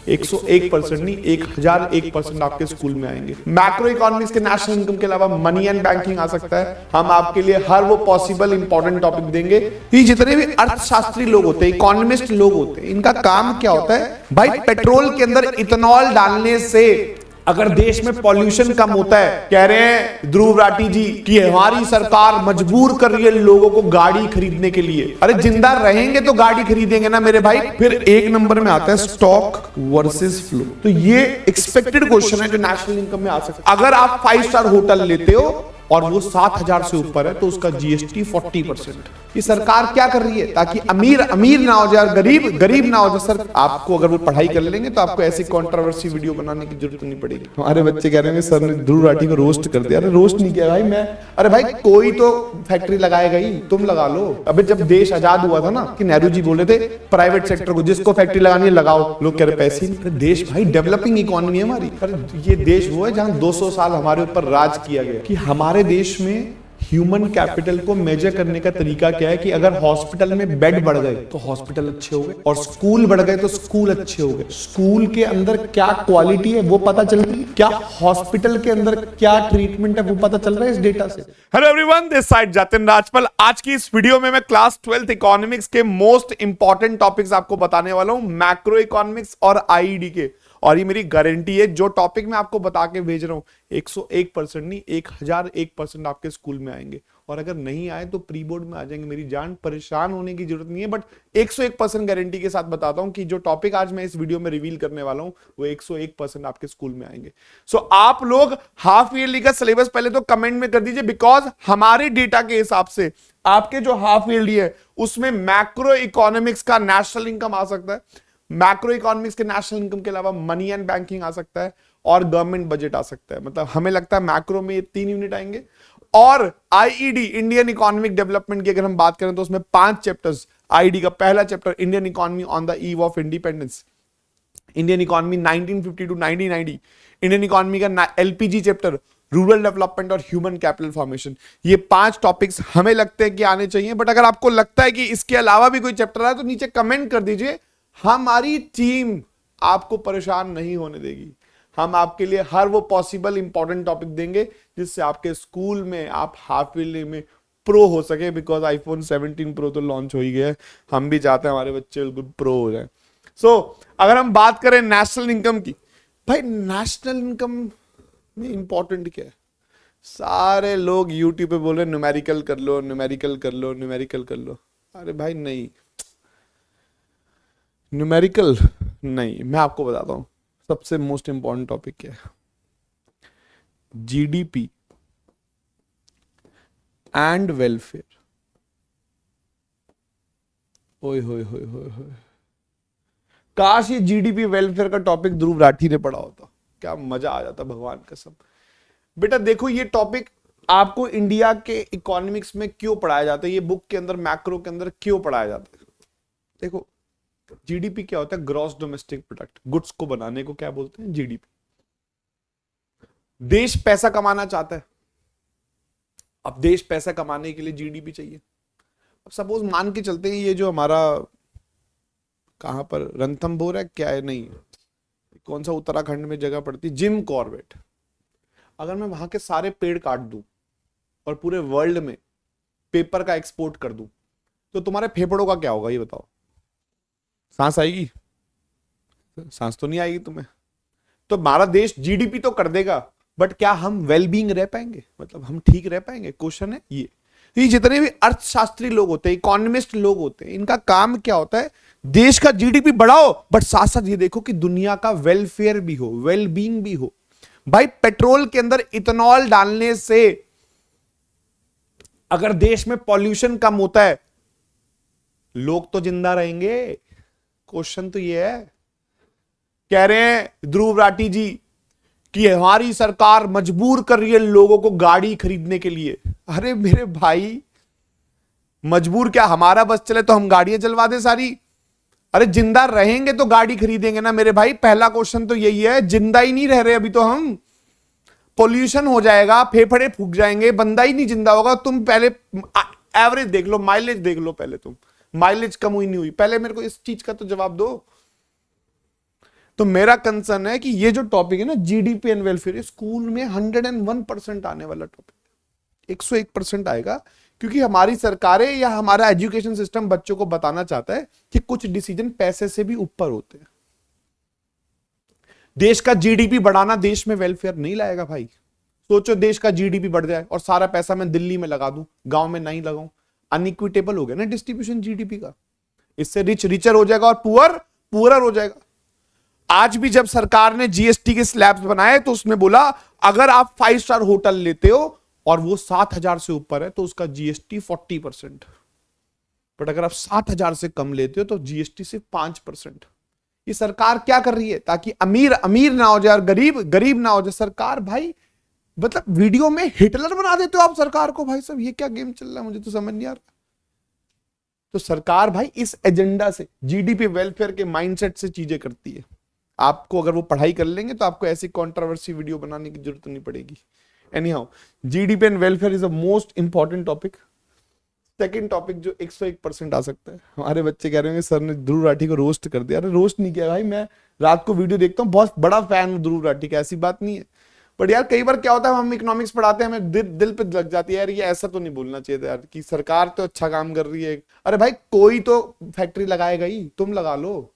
101% नहीं, 1001% आपके स्कूल में आएंगे। मैक्रो इकोनॉमिक्स के नेशनल इनकम के अलावा मनी एंड बैंकिंग आ सकता है। हम आपके लिए हर वो पॉसिबल इंपॉर्टेंट टॉपिक देंगे। ये जितने भी अर्थशास्त्री लोग होते हैं, इकोनॉमिस्ट लोग होते हैं, इनका काम क्या होता है भाई? पेट्रोल के अंदर इथेनॉल डालने से अगर देश में पॉल्यूशन कम होता है, कह रहे हैं ध्रुव राठी जी कि हमारी सरकार मजबूर कर रही है लोगों को गाड़ी खरीदने के लिए। अरे जिंदा रहेंगे तो गाड़ी खरीदेंगे ना मेरे भाई। फिर एक नंबर में आता है स्टॉक वर्सेस फ्लो। तो ये एक्सपेक्टेड क्वेश्चन है जो नेशनल इनकम में आ सकता है। अगर आप 5 स्टार होटल लेते हो और वो 7,000 से ऊपर है तो उसका जीएसटी 40%। ये सरकार क्या कर रही है? ताकि अमीर अमीर ना हो जाए, गरीब गरीब ना हो जाए। सर आपको अगर वो पढ़ाई कर लेंगे तो आपको ऐसी कंट्रोवर्सी वीडियो बनाने की जरूरत नहीं पड़ेगी। हमारे बच्चे कह रहे हैं सर ने ध्रुव राठी को रोस्ट कर दिया। अरे रोस्ट नहीं किया भाई मैं। अरे भाई कोई तो फैक्ट्री लगाएगा ही, तुम लगा लो। अभी जब देश आजाद हुआ था ना, कि नेहरू जी बोले थे प्राइवेट सेक्टर को जिसको फैक्ट्री लगानी है लगाओ, लोग कह रहे पैसे नहीं। देश भाई डेवलपिंग इकोनॉमी है हमारी। अरे ये देश वो है जहां 200 साल हमारे ऊपर राज किया गया। कि हमारे देश में ह्यूमन कैपिटल को मेजर करने का तरीका क्या है कि अगर हॉस्पिटल में बेड बढ़ गए तो हॉस्पिटल अच्छे हो गए, और स्कूल बढ़ गए तो स्कूल अच्छे हो गए। स्कूल के अंदर क्या क्वालिटी है वो पता चलती है, क्या हॉस्पिटल के अंदर क्या ट्रीटमेंट है वो पता चल रहा है इस डेटा से। Hello everyone, this side Jatin Rajpal. आज की इस वीडियो में मैं क्लास 12th इकोनॉमिक्स के मोस्ट इंपॉर्टेंट टॉपिक्स आपको बताने वाला हूं, मैक्रो इकोनॉमिक्स और आईईडी के। और ये मेरी गारंटी है, जो टॉपिक मैं आपको बता के भेज रहा हूं 101% नहीं 1001% आपके स्कूल में आएंगे। और अगर नहीं आए तो प्री बोर्ड में आ जाएंगे। मेरी जान, परेशान होने की जरूरत नहीं है, बट 101% गारंटी के साथ बताता हूं कि जो टॉपिक आज मैं इस वीडियो में रिवील करने वाला हूं वो 101% आपके स्कूल में आएंगे। सो आप लोग हाफ ईयरली का सिलेबस पहले तो कमेंट में कर दीजिए, बिकॉज हमारे डेटा के हिसाब से आपके जो हाफ ईयरली है उसमें मैक्रो इकोनॉमिक्स का नेशनल इनकम आ सकता है। मैक्रो इकोनॉमिक्स के नेशनल इनकम के अलावा मनी एंड बैंकिंग आ सकता है और गवर्नमेंट बजट आ सकता है। मतलब हमें लगता है मैक्रो में ये 3 यूनिट आएंगे। और आईईडी इंडियन इकोनॉमिक डेवलपमेंट की अगर हम बात करें तो उसमें 5 चैप्टर्स। आईईडी का पहला chapter Indian economy on the eve of independence, Indian economy 1950 to 1990। Indian economy का एलपीजी चैप्टर, रूरल डेवलपमेंट और ह्यूमन कैपिटल फॉर्मेशन। ये 5 टॉपिक्स हमें लगते हैं कि आने चाहिए। बट अगर आपको लगता है कि इसके अलावा भी कोई चैप्टर है तो नीचे कमेंट कर दीजिए। हमारी टीम आपको परेशान नहीं होने देगी। हम आपके लिए हर वो पॉसिबल इंपॉर्टेंट टॉपिक देंगे जिससे आपके स्कूल में आप हाफ ईयरली में प्रो हो सके। बिकॉज आईफोन 17 प्रो तो लॉन्च हो ही गया है, हम भी चाहते हैं हमारे बच्चे बिल्कुल प्रो हो जाए। सो अगर हम बात करें नेशनल इनकम की, भाई नेशनल इनकम में इंपॉर्टेंट क्या है? सारे लोग यूट्यूब पे बोल रहे न्यूमेरिकल कर लो, न्यूमेरिकल कर लो, न्यूमेरिकल कर लो। अरे भाई नहीं, न्यूमेरिकल नहीं। मैं आपको बताता हूं सबसे मोस्ट इंपॉर्टेंट टॉपिक क्या है। GDP and welfare. ओए होए होए होए होए, काश ये जीडीपी वेलफेयर का टॉपिक ध्रुव राठी ने पढ़ा होता, क्या मजा आ जाता, भगवान कसम। बेटा देखो, ये टॉपिक आपको इंडिया के इकोनॉमिक्स में क्यों पढ़ाया जाता है, ये बुक के अंदर मैक्रो के अंदर क्यों पढ़ाया जाता है। देखो जीडीपी क्या होता है? Gross domestic product. गुड्स को बनाने को क्या बोलते हैं? जीडीपी। देश पैसा कमाना चाहता है, अब देश पैसा कमाने के लिए जीडीपी चाहिए। अब सपोज मान के चलते हैं ये जो हमारा कहां पर रणथंभौर है, क्या है, नहीं कौन सा उत्तराखंड में जगह पड़ती है, जिम कॉर्बेट। अगर मैं वहां के सारे पेड़ काट दूं और पूरे वर्ल्ड में पेपर का एक्सपोर्ट कर दूं तो तुम्हारे फेफड़ों का क्या होगा ये बताओ? सांस आएगी? सांस तो नहीं आएगी तुम्हें। तो हमारा देश जीडीपी तो कर देगा, बट क्या हम वेलबींग रह पाएंगे? मतलब हम ठीक रह पाएंगे? क्वेश्चन है ये जितने भी अर्थशास्त्री लोग होते हैं, इकोनॉमिस्ट लोग होते हैं, इनका काम क्या होता है? देश का जीडीपी बढ़ाओ, बट साथ साथ ये देखो कि दुनिया का वेलफेयर भी हो, वेलबींग भी हो। भाई पेट्रोल के अंदर इथेनॉल डालने से अगर देश में पॉल्यूशन कम होता है, लोग तो जिंदा रहेंगे। क्वेश्चन तो ये है। कह रहे हैं ध्रुव राठी जी कि हमारी सरकार मजबूर कर रही है लोगों को गाड़ी खरीदने के लिए। अरे मेरे भाई, मजबूर क्या, हमारा बस चले तो हम गाड़ियां चलवा दे सारी? अरे जिंदा रहेंगे तो गाड़ी खरीदेंगे ना मेरे भाई। पहला क्वेश्चन तो यही है। जिंदा ही नहीं रह रहे अभी तो हम, पोल्यूशन हो जाएगा, फेफड़े फूक जाएंगे, बंदा ही नहीं जिंदा होगा। तुम पहले एवरेज देख लो, माइलेज देख लो पहले तुम, माइलेज कम हुई नहीं हुई, पहले मेरे को इस चीज का तो जवाब दो। तो मेरा कंसर्न है कि ये जो टॉपिक है ना जीडीपी एंड वेलफेयर, स्कूल में 101% आने वाला टॉपिक, 101% आएगा, क्योंकि हमारी सरकारें या हमारा एजुकेशन सिस्टम बच्चों को बताना चाहता है कि कुछ डिसीजन पैसे से भी ऊपर होते हैं। देश का जीडीपी बढ़ाना देश में वेलफेयर नहीं लाएगा भाई। सोचो देश का जीडीपी बढ़ जाए और सारा पैसा मैं दिल्ली में लगा दूं, गांव में नहीं लगाऊं, अनइक्विटेबल हो गया ना डिस्ट्रीब्यूशन जीडीपी का। इससे रिच रिचर हो जाएगा और पुअर पुअरर हो जाएगा। आज भी जब सरकार ने जीएसटी के स्लैब्स बनाए तो उसमें बोला अगर आप 5 स्टार होटल लेते हो और वो 7,000 से ऊपर है तो उसका जीएसटी 40%, बट अगर आप 7,000 से कम लेते हो तो जीएसटी सिर्फ 5%। ये सरकार क्या कर रही है? ताकि अमीर अमीर ना हो जाए और गरीब गरीब ना हो जाए। सरकार भाई मतलब वीडियो में हिटलर बना देते हो आप सरकार को। भाई साहब ये क्या गेम चल रहा है, मुझे तो समझ नहीं आ रहा। तो सरकार भाई इस एजेंडा से, जीडीपी वेलफेयर के माइंडसेट से चीजें करती है। आपको अगर वो पढ़ाई कर लेंगे तो आपको ऐसी कंट्रोवर्सी वीडियो बनाने की जरूरत नहीं पड़ेगी। Any how, GDP and welfare is the most important topic. Second topic जो 101% आ सकता है, हमारे बच्चे कह रहे हैं सर ने ध्रुव राठी को रोस्ट कर दिया। अरे रोस्ट नहीं किया भाई, मैं रात को वीडियो देखता हूँ, बहुत बड़ा फैन हूँ ध्रुव राठी का, ऐसी बात नहीं है। बट यार कई बार क्या होता है, हम इकोनॉमिक्स पढ़ाते हैं, हमें दिल पे लग जाती है यार, ये ऐसा तो नहीं बोलना चाहिए था यार कि सरकार तो अच्छा काम कर रही है। अरे भाई कोई तो फैक्ट्री लगाएगा ही, तुम लगा लो।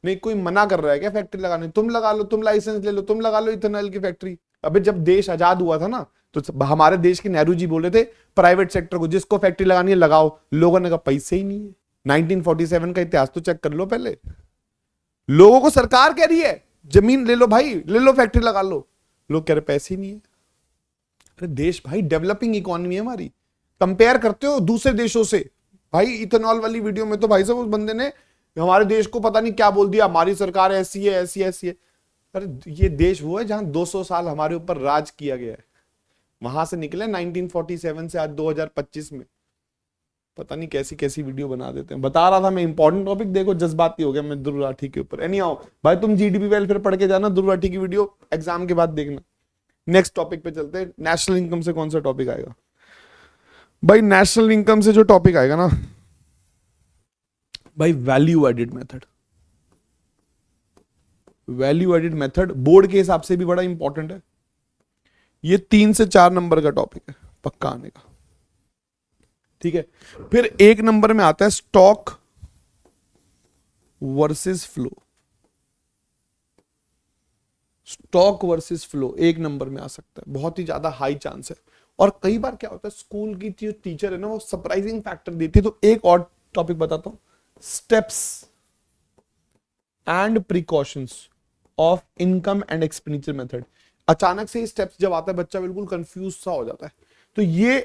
नहीं कोई मना कर रहा है क्या फैक्ट्री लगाने? तुम लगा लो, तुम लाइसेंस ले लो, तुम लगा लो इथेनॉल की फैक्ट्री। अबे जब देश आजाद हुआ था ना तो हमारे देश के नेहरू जी बोले थे प्राइवेट सेक्टर को जिसको फैक्ट्री लगानी है लगाओ। लोगों ने कहा पैसे ही नहीं है। 1947 का इतिहास तो चेक कर लो पहले। लोगों को सरकार कह रही है जमीन ले लो भाई, ले लो फैक्ट्री लगा लो, लोग कह रहे पैसे ही नहीं है। अरे देश भाई डेवलपिंग इकोनॉमी है हमारी, कंपेयर करते हो दूसरे देशों से। भाई इथेनॉल वाली वीडियो में तो भाई साहब उस बंदे ने हमारे देश को पता नहीं क्या बोल दिया, हमारी सरकार ऐसी है ऐसी ऐसी है। अरे ये देश वो है जहां 200 साल हमारे ऊपर राज किया गया है, वहां से निकले 1947 से आज 2025 में। पता नहीं कैसी कैसी वीडियो बना देते हैं। बता रहा था मैं इंपॉर्टेंट टॉपिक, देखो जज्बाती हो गया मैं ध्रुव राठी के ऊपर। एनी हाउ भाई तुम जीडीपी वेलफेयर पढ़ के जाना, ध्रुव राठी की वीडियो एग्जाम के बाद देखना। नेक्स्ट टॉपिक पे चलते हैं। नेशनल इनकम से कौन सा टॉपिक आएगा भाई? नेशनल इनकम से जो टॉपिक आएगा ना भाई, value added method. Value added method board के हिसाब से भी बड़ा इंपॉर्टेंट है। ये 3 से 4 नंबर का टॉपिक है पक्का आने का, ठीक है। फिर 1 नंबर में आता है stock versus flow. Stock versus flow 1 number में आ सकता है, बहुत ही ज्यादा हाई चांस है। और कई बार क्या होता है स्कूल की जो टीचर है ना वो सरप्राइजिंग फैक्टर देती है। तो एक और टॉपिक बताता हूं, steps and precautions of income and expenditure method. अचानक से स्टेप्स जब आता है बच्चा बिल्कुल कंफ्यूज सा हो जाता है। तो ये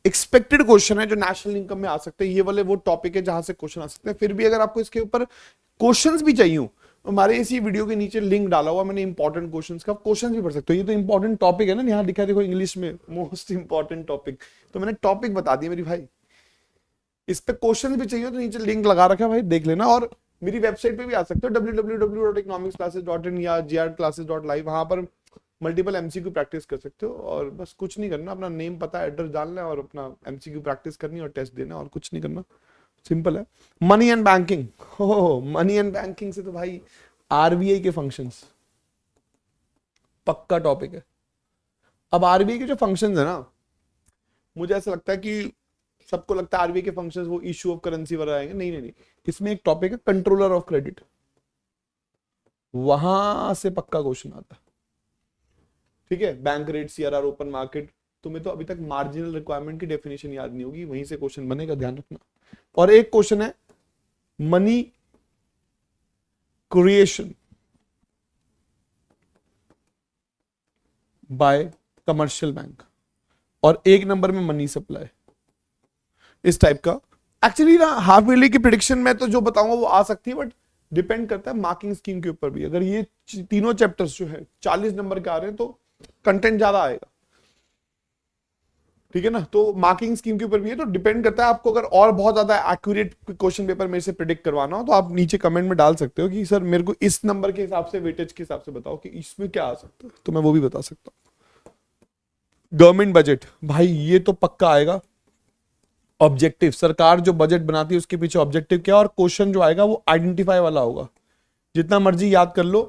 एक्सपेक्टेड क्वेश्चन है जो नेशनल इनकम में आ सकते हैं। ये वाले वो टॉपिक है जहां से क्वेश्चन आ सकते हैं। फिर भी अगर आपको इसके ऊपर क्वेश्चंस भी चाहिए हमारे इसी वीडियो के नीचे लिंक डाला हुआ मैंने इंपॉर्टेंट क्वेश्चंस का, क्वेश्चंस भी पढ़ सकते हो। ये तो इंपॉर्टेंट टॉपिक है ना, यहाँ लिखा है देखो इंग्लिश में मोस्ट इंपॉर्टेंट टॉपिक, तो मैंने टॉपिक बता दिया मेरी भाई। इस पे क्वेश्चन भी चाहिए तो नीचे लिंक लगा रखा है भाई, देख लेना। और मेरी वेबसाइट पे भी आ सकते हो www.economicsclasses.in या grclasses.live, वहां पर मल्टीपल एमसीक्यू प्रैक्टिस कर सकते हो। और बस कुछ नहीं करना, अपना नेम पता एड्रेस डालना है और अपना एमसीक्यू प्रैक्टिस करनी और टेस्ट देना, और कुछ नहीं करना, सिंपल है। मनी एंड बैंकिंग, हो मनी एंड बैंकिंग से तो भाई आरबीआई के फंक्शंस पक्का टॉपिक है। अब आरबीआई के जो फंक्शंस है ना, मुझे ऐसा लगता है कि सबको लगता है आरबीआई के फंक्शंस वो इशू ऑफ करेंसी वगैरह आएंगे, नहीं नहीं नहीं। इसमें एक टॉपिक है कंट्रोलर ऑफ क्रेडिट, वहां से पक्का क्वेश्चन आता है, ठीक है। Bank rate, CRR, open market. तुम्हें तो अभी तक मार्जिनल रिक्वायरमेंट की डेफिनेशन याद नहीं होगी, वहीं से क्वेश्चन बनेगा, ध्यान रखना। और एक क्वेश्चन है money creation bye commercial bank, और 1 नंबर में मनी सप्लाई, इस टाइप का। एक्चुअली ना हाफ ईयरली की प्रेडिक्शन में तो जो बताऊंगा वो आ सकती है, बट डिपेंड करता है मार्किंग स्कीम के ऊपर भी। अगर ये तीनों चैप्टर्स जो है 40 नंबर के आ रहे हैं तो कंटेंट ज्यादा आएगा, ठीक है ना। तो मार्किंग स्कीम के ऊपर भी है, तो डिपेंड करता है। आपको अगर और बहुत ज्यादा एक्यूरेट क्वेश्चन पेपर मेरे से प्रेडिक्ट करवाना हो तो आप नीचे कमेंट में डाल सकते हो कि सर मेरे को इस नंबर के हिसाब से, वेटेज के हिसाब से बताओ कि इसमें क्या आ सकता है, तो मैं वो भी बता सकता हूँ। गवर्नमेंट बजट भाई ये तो पक्का आएगा। ऑब्जेक्टिव, सरकार जो बजट बनाती है उसके पीछे ऑब्जेक्टिव क्या, और क्वेश्चन जो आएगा वो आइडेंटिफाई वाला होगा। जितना मर्जी याद कर लो,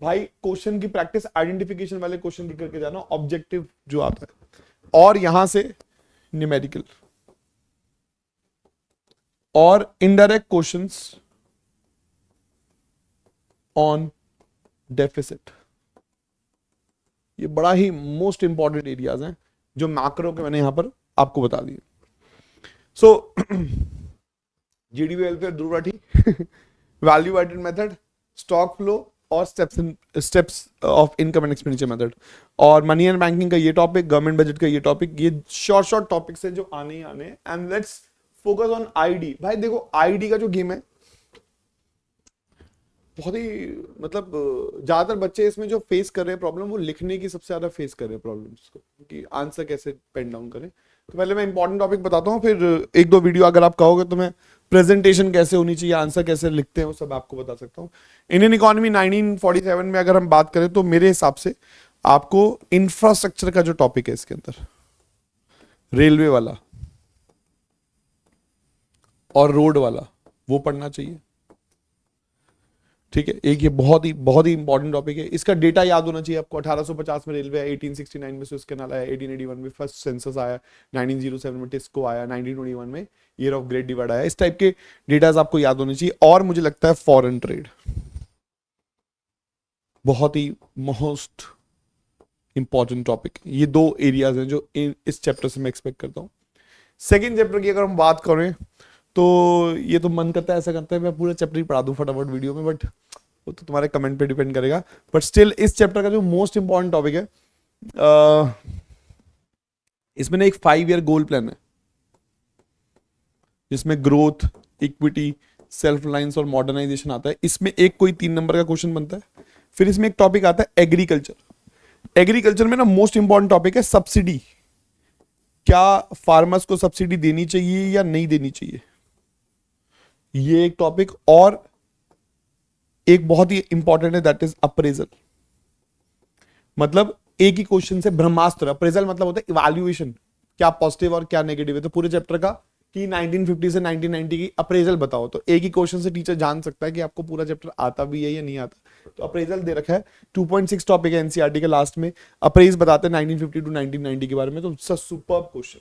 भाई क्वेश्चन की प्रैक्टिस आइडेंटिफिकेशन वाले क्वेश्चन की करके जाना, ऑब्जेक्टिव जो आता है, और यहां से न्यूमेरिकल और इनडायरेक्ट क्वेश्चंस ऑन डेफिसिट। ये बड़ा ही मोस्ट इंपॉर्टेंट एरियाज हैं जो मैक्रो के मैंने यहां पर आपको बता दिए। So GDP welfare Dhruv Rathee, value added method, stock flow और steps of income and expenditure method, और मनी एंड बैंकिंग का ये टॉपिक, गवर्नमेंट बजट का ये टॉपिक, ये शॉर्ट टॉपिक्स है जो आने ही आने। And let's focus on ID. भाई देखो आईडी का जो गेम है बहुत ही मतलब ज्यादातर बच्चे इसमें जो फेस कर रहे हैं प्रॉब्लम, वो लिखने की सबसे ज्यादा फेस कर रहे हैं प्रॉब्लम्स को, कि आंसर कैसे पेन डाउन करें। तो पहले मैं इंपॉर्टेंट टॉपिक बताता हूँ, फिर एक दो वीडियो अगर आप कहोगे तो मैं प्रेजेंटेशन कैसे होनी चाहिए, आंसर कैसे लिखते हैं, वो सब आपको बता सकता हूँ। इंडियन इकोनॉमी 1947 में अगर हम बात करें तो मेरे हिसाब से आपको इंफ्रास्ट्रक्चर का जो टॉपिक है इसके अंदर, रेलवे वाला और रोड वाला, वो पढ़ना चाहिए। ठीक है, एक ये बहुत ही इंपॉर्टेंट टॉपिक है। इसका डेटा याद होना चाहिए आपको। 1850 में रेलवे आया, 1869 में सुएज कैनाल आया, 1881 में फर्स्ट सेंसस आया, 1907 में टिस्को आया, 1921 में ईयर ऑफ ग्रेट डिवाइड आया। इस टाइप के डेटाज आपको याद होने चाहिए। और मुझे लगता है फॉरेन ट्रेड बहुत ही मोस्ट इंपॉर्टेंट टॉपिक। ये दो एरियाज हैं जो इस चैप्टर से मैं एक्सपेक्ट करता हूँ। सेकेंड चैप्टर की अगर हम बात करें तो ये तो मन करता है, ऐसा करता है मैं पूरा चैप्टर ही पढ़ा दूं फटाफट वीडियो में, बट वो तो तुम्हारे कमेंट पे डिपेंड करेगा। बट स्टिल इस चैप्टर का जो मोस्ट इंपॉर्टेंट टॉपिक है, इसमें ना एक 5 ईयर गोल प्लान है जिसमें ग्रोथ, इक्विटी, सेल्फ रिलायंस और मॉडर्नाइजेशन आता है। इसमें एक कोई 3 नंबर का क्वेश्चन बनता है। फिर इसमें एक टॉपिक आता है एग्रीकल्चर। एग्रीकल्चर में ना मोस्ट इंपॉर्टेंट टॉपिक है सब्सिडी। क्या फार्मर्स को सब्सिडी देनी चाहिए या नहीं देनी चाहिए, ये एक टॉपिक। और एक बहुत ही इंपॉर्टेंट है, दैट इज अप्रेजल। मतलब एक ही क्वेश्चन से ब्रह्मास्त्र। अप्रेजल मतलब होता है इवैल्यूएशन, क्या पॉजिटिव और क्या नेगेटिव है। तो पूरे चैप्टर का कि 1950 से 1990 की अप्रेजल बताओ, तो एक ही क्वेश्चन से टीचर जान सकता है कि आपको पूरा चैप्टर आता भी है या नहीं आता। तो अप्रेजल दे रखा है, 2.6 टॉपिक है एनसीईआरटी के लास्ट में। अप्रेज बताते हैं 1950 टू 1990 के बारे में, तो सुपर्ब क्वेश्चन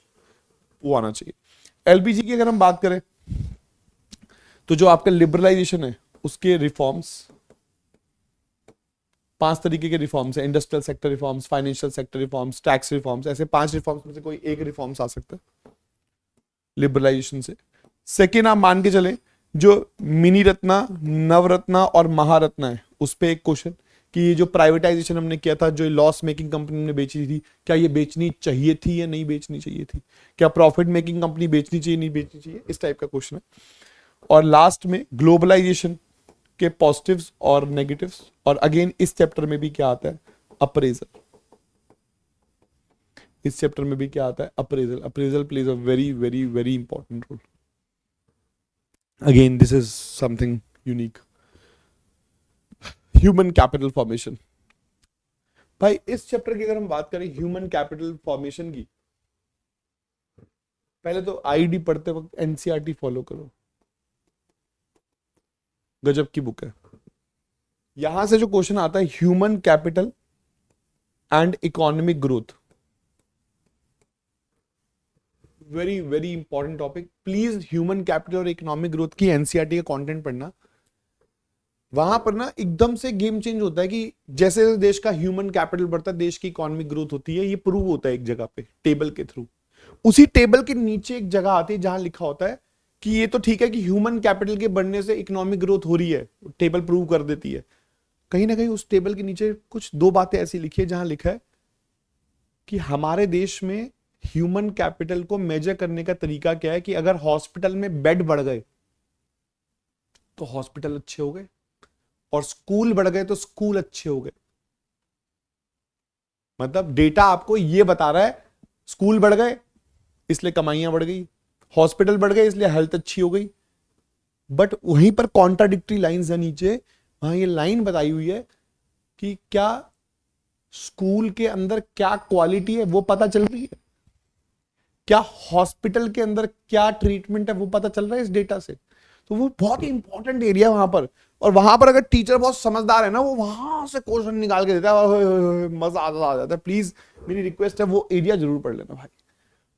वो आना चाहिए। एलपीजी की अगर हम बात करें तो जो आपका लिबरलाइजेशन है उसके रिफॉर्म्स, 5 तरीके के रिफॉर्म्स है। Industrial sector reforms, financial sector reforms, tax reforms, ऐसे 5 रिफॉर्म्स में से कोई एक रिफॉर्म्स आ सकता है लिबरलाइजेशन से। सेकेंड आप मान के चले जो मिनी रत्ना, नवरत्ना और महारत्ना है, उस पर एक क्वेश्चन कि ये जो प्राइवेटाइजेशन हमने किया था, जो लॉस मेकिंग कंपनी ने बेची थी, क्या ये बेचनी चाहिए थी या नहीं बेचनी चाहिए थी, क्या प्रॉफिट मेकिंग कंपनी बेचनी चाहिए नहीं बेचनी चाहिए, इस टाइप का क्वेश्चन है। और लास्ट में ग्लोबलाइजेशन के पॉजिटिव्स और नेगेटिव्स, और अगेन इस चैप्टर में भी क्या आता है, अप्रेजल। इस चैप्टर में भी क्या आता है, appraisal. Appraisal plays a very very very important role. Again this is something unique. Human capital formation. भाई इस चैप्टर की अगर हम बात करें ह्यूमन कैपिटल फॉर्मेशन की, पहले तो आईडी पढ़ते वक्त एनसीईआरटी फॉलो करो, गजब की बुक है। यहां से जो क्वेश्चन आता है human capital and economic growth, very very important topic. Please human capital और इकोनॉमिक ग्रोथ की एनसीईआरटी का कंटेंट पढ़ना। वहां पर ना एकदम से गेम चेंज होता है कि जैसे देश का ह्यूमन कैपिटल बढ़ता है, देश की इकोनॉमिक ग्रोथ होती है। ये प्रूव होता है एक जगह पे टेबल के थ्रू। उसी टेबल के नीचे एक जगह आती है जहां लिखा होता है कि ये तो ठीक है कि ह्यूमन कैपिटल के बढ़ने से इकोनॉमिक ग्रोथ हो रही है, टेबल प्रूव कर देती है। कहीं ना कहीं उस टेबल के नीचे कुछ 2 बातें ऐसी लिखी है जहां लिखा है कि हमारे देश में ह्यूमन कैपिटल को मेजर करने का तरीका क्या है कि अगर हॉस्पिटल में बेड बढ़ गए तो हॉस्पिटल अच्छे हो गए, और स्कूल बढ़ गए तो स्कूल अच्छे हो गए। मतलब डेटा आपको यह बता रहा है, स्कूल बढ़ गए इसलिए कमाइयां बढ़ गई, हॉस्पिटल बढ़ गए इसलिए हेल्थ अच्छी हो गई। बट वहीं पर कॉन्ट्राडिक्टरी लाइंस है नीचे, वहां ये लाइन बताई हुई है कि क्या स्कूल के अंदर क्या क्वालिटी है वो पता चल रही है, क्या हॉस्पिटल के अंदर क्या ट्रीटमेंट है वो पता चल रहा है इस डेटा से। तो वो बहुत ही इंपॉर्टेंट एरिया वहां पर। और वहां पर अगर टीचर बहुत समझदार है ना, वो वहां से क्वेश्चन निकाल के देता है, ओए, ओए, ओए, मजा आ जाता है। प्लीज मेरी रिक्वेस्ट है वो एरिया जरूर पढ़ लेना भाई।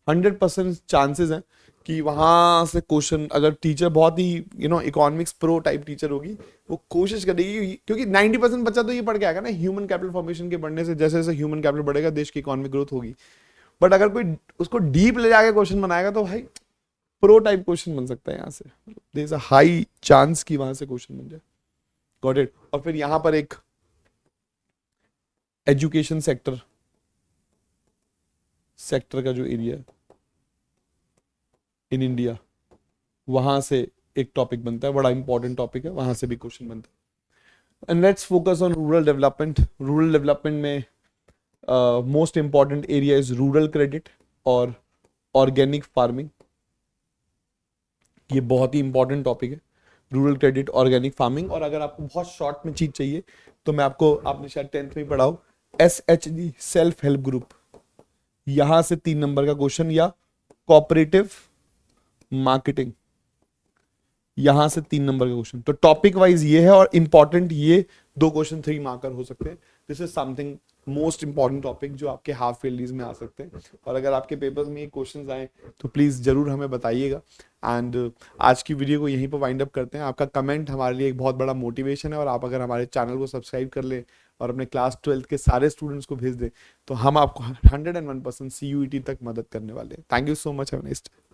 100% चांसेस हैं कि वहां से क्वेश्चन, अगर टीचर बहुत ही इकोनॉमिक्स प्रो टाइप टीचर होगी, वो कोशिश करेगी, क्योंकि 90% बच्चा तो ये पढ़ के आएगा ना, ह्यूमन कैपिटल फॉर्मेशन के पढ़ने से जैसे जैसे ह्यूमन कैपिटल बढ़ेगा देश की इकोनॉमिक ग्रोथ होगी। बट अगर कोई उसको डीप ले जाके क्वेश्चन बनाएगा तो भाई प्रो टाइप क्वेश्चन बन सकता है यहाँ से, there is a high chance कि वहां से क्वेश्चन बन जाए। Got it. और फिर यहाँ पर एक एजुकेशन सेक्टर का जो एरिया है इन इंडिया, वहां से एक टॉपिक बनता है, बड़ा इंपॉर्टेंट टॉपिक है, वहां से भी क्वेश्चन बनता है। And let's focus on rural development. Rural development में most important area is rural credit और ऑर्गेनिक फार्मिंग। ये बहुत ही इंपॉर्टेंट टॉपिक है, रूरल क्रेडिट, ऑर्गेनिक फार्मिंग। और अगर आपको बहुत शॉर्ट में चीज चाहिए तो मैं आपको, आपने शायद 10th में ही पढ़ा हो, SHG सेल्फ हेल्प ग्रुप, यहां से 3 नंबर का क्वेश्चन, या कोऑपरेटिव मार्केटिंग, यहां से 3 नंबर का क्वेश्चन। तो टॉपिक वाइज ये है, और इंपॉर्टेंट ये 2 क्वेश्चन 3 मार्कर हो सकते हैं। This is something most important topic जो आपके हाफ ईयरलीज में आ सकते हैं। और अगर आपके पेपर्स में ये क्वेश्चंस आए तो प्लीज जरूर हमें बताइएगा। एंड आज की वीडियो को यहीं पर वाइंड अप करते हैं। आपका कमेंट हमारे लिए एक बहुत बड़ा मोटिवेशन है, और आप अगर हमारे चैनल को सब्सक्राइब कर ले और अपने क्लास 12th के सारे स्टूडेंट्स को भेज दें तो हम आपको 101% CUET तक मदद करने वाले हैं। Thank you so much, have a nice day.